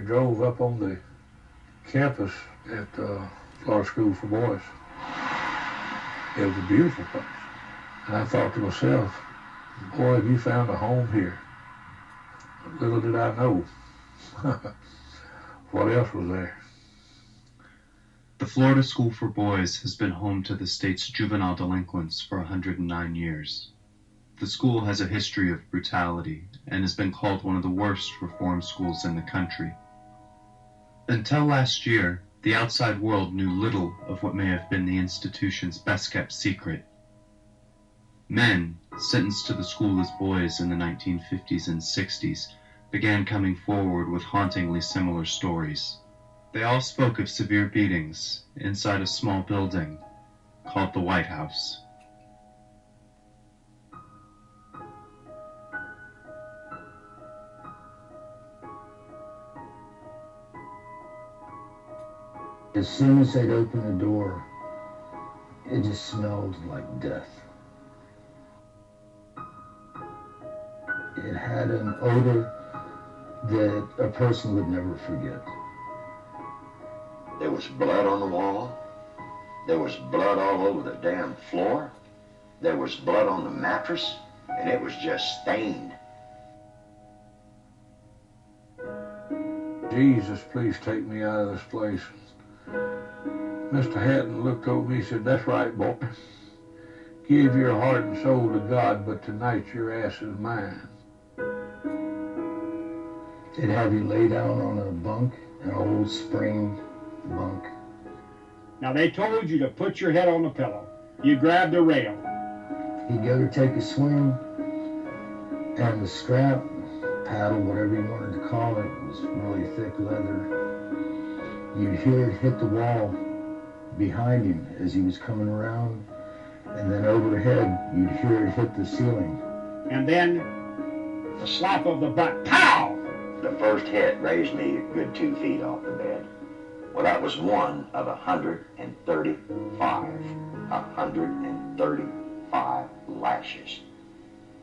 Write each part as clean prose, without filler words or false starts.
drove up on the campus at Florida School for Boys. It was a beautiful place. And I thought to myself, boy, have you found a home here. Little did I know what else was there. The Florida School for Boys has been home to the state's juvenile delinquents for 109 years. The school has a history of brutality and has been called one of the worst reform schools in the country. Until last year, the outside world knew little of what may have been the institution's best-kept secret. Men, sentenced to the school as boys in the 1950s and 60s, began coming forward with hauntingly similar stories. They all spoke of severe beatings inside a small building called the White House. As soon as they'd open the door, it just smelled like death. It had an odor that a person would never forget. There was blood on the wall. There was blood all over the damn floor. There was blood on the mattress, and it was just stained. Jesus, please take me out of this place. Mr. Hatton looked over me and said, that's right, boy. Give your heart and soul to God, but tonight your ass is mine. They'd have you lay down on a bunk, an old spring bunk. Now they told you to put your head on the pillow. You grabbed the rail. He'd go to take a swing, and the strap, paddle, whatever you wanted to call it, was really thick leather. You'd hear it hit the wall behind him as he was coming around, and then overhead, you'd hear it hit the ceiling. And then the slap of the butt, pow! The first hit raised me a good 2 feet off the bed. Well, that was one of 135. 135 lashes.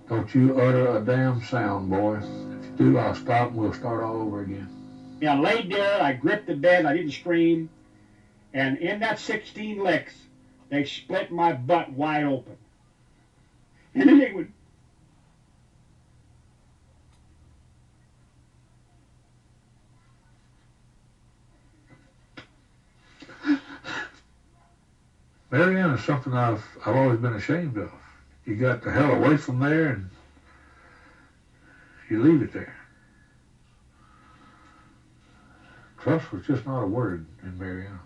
Don't you utter a damn sound, boy. If you do, I'll stop and we'll start all over again. I laid there, I gripped the bed, I didn't scream, and in that 16 licks, they split my butt wide open. And then they would... Marianna's something I've always been ashamed of. You got the hell away from there and you leave it there. Trust was just not a word in Marianna.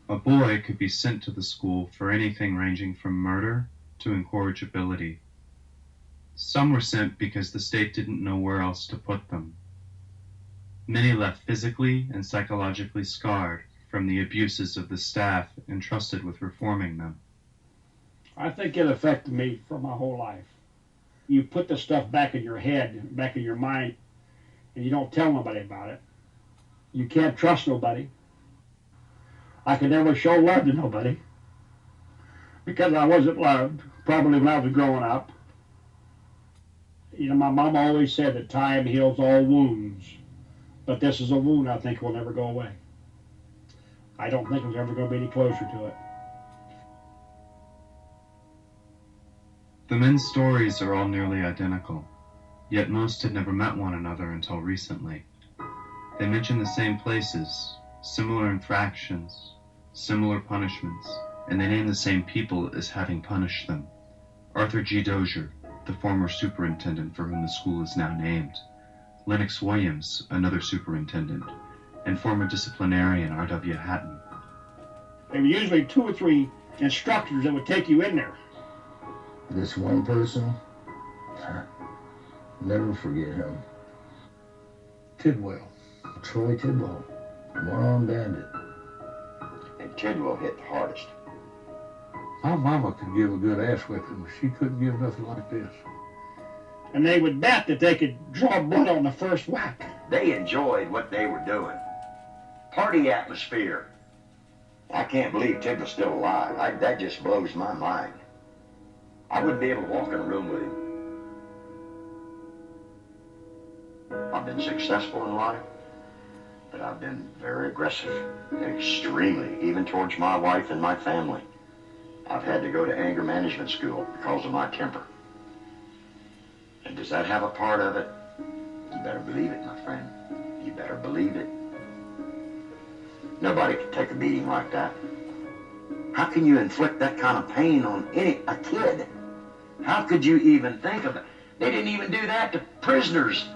A boy could be sent to the school for anything ranging from murder to incorrigibility. Some were sent because the state didn't know where else to put them. Many left physically and psychologically scarred from the abuses of the staff entrusted with reforming them. I think it affected me for my whole life. You put the stuff back in your head, back in your mind, and you don't tell nobody about it. You can't trust nobody. I could never show love to nobody because I wasn't loved, probably when I was growing up. You know, my mom always said that time heals all wounds, but this is a wound I think will never go away. I don't think it's ever going to be any closer to it. The men's stories are all nearly identical, yet most had never met one another until recently. They mention the same places, similar infractions, similar punishments, and they name the same people as having punished them. Arthur G. Dozier, the former superintendent for whom the school is now named, Lennox Williams, another superintendent, and former disciplinarian R.W. Hatton. There were usually 2 or 3 instructors that would take you in there. This one person, never forget him. Tidwell. Troy Tidwell, one-armed bandit. And Tidwell hit the hardest. My mama could give a good ass whipping, but she couldn't give nothing like this. And they would bet that they could draw blood on the first whack. They enjoyed what they were doing. Party atmosphere. I can't believe Tidwell's still alive. That just blows my mind. I wouldn't be able to walk in a room with him. I've been successful in life, but I've been very aggressive, extremely, even towards my wife and my family. I've had to go to anger management school because of my temper. And does that have a part of it? You better believe it, my friend. You better believe it. Nobody can take a beating like that. How can you inflict that kind of pain on a kid? How could you even think of it? They didn't even do that to prisoners.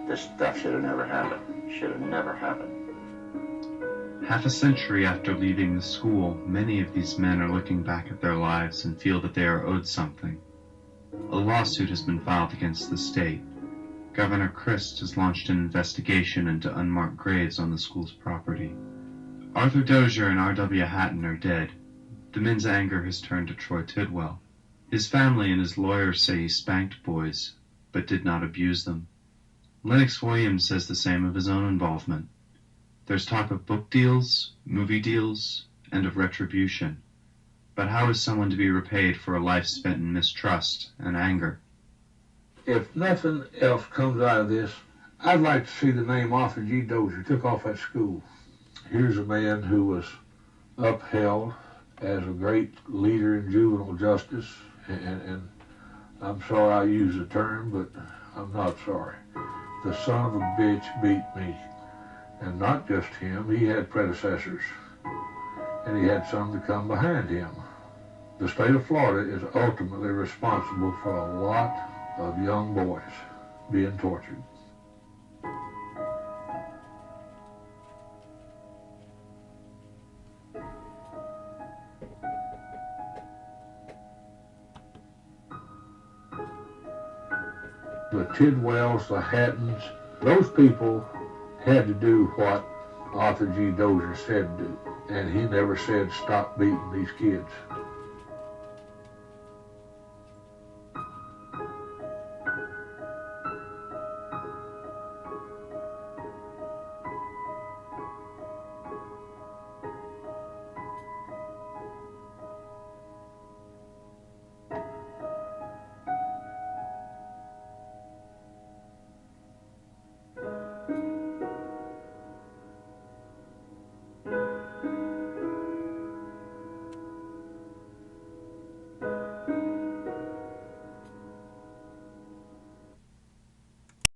This stuff should have never happened. Should have never happened. Half a century after leaving the school, many of these men are looking back at their lives and feel that they are owed something. A lawsuit has been filed against the state. Governor Christ has launched an investigation into unmarked graves on the school's property. Arthur Dozier and R.W. Hatton are dead. The men's anger has turned to Troy Tidwell. His family and his lawyers say he spanked boys, but did not abuse them. Lennox Williams says the same of his own involvement. There's talk of book deals, movie deals, and of retribution. But how is someone to be repaid for a life spent in mistrust and anger? If nothing else comes out of this, I'd like to see the name Arthur G. Dozier took off that school. Here's a man who was upheld as a great leader in juvenile justice, and I'm sorry I use the term, but I'm not sorry. The son of a bitch beat me. And not just him, he had predecessors, and he had some to come behind him. The state of Florida is ultimately responsible for a lot of young boys being tortured. The Tidwells, the Hattons, those people had to do what Arthur G. Dozier said to do, and he never said stop beating these kids.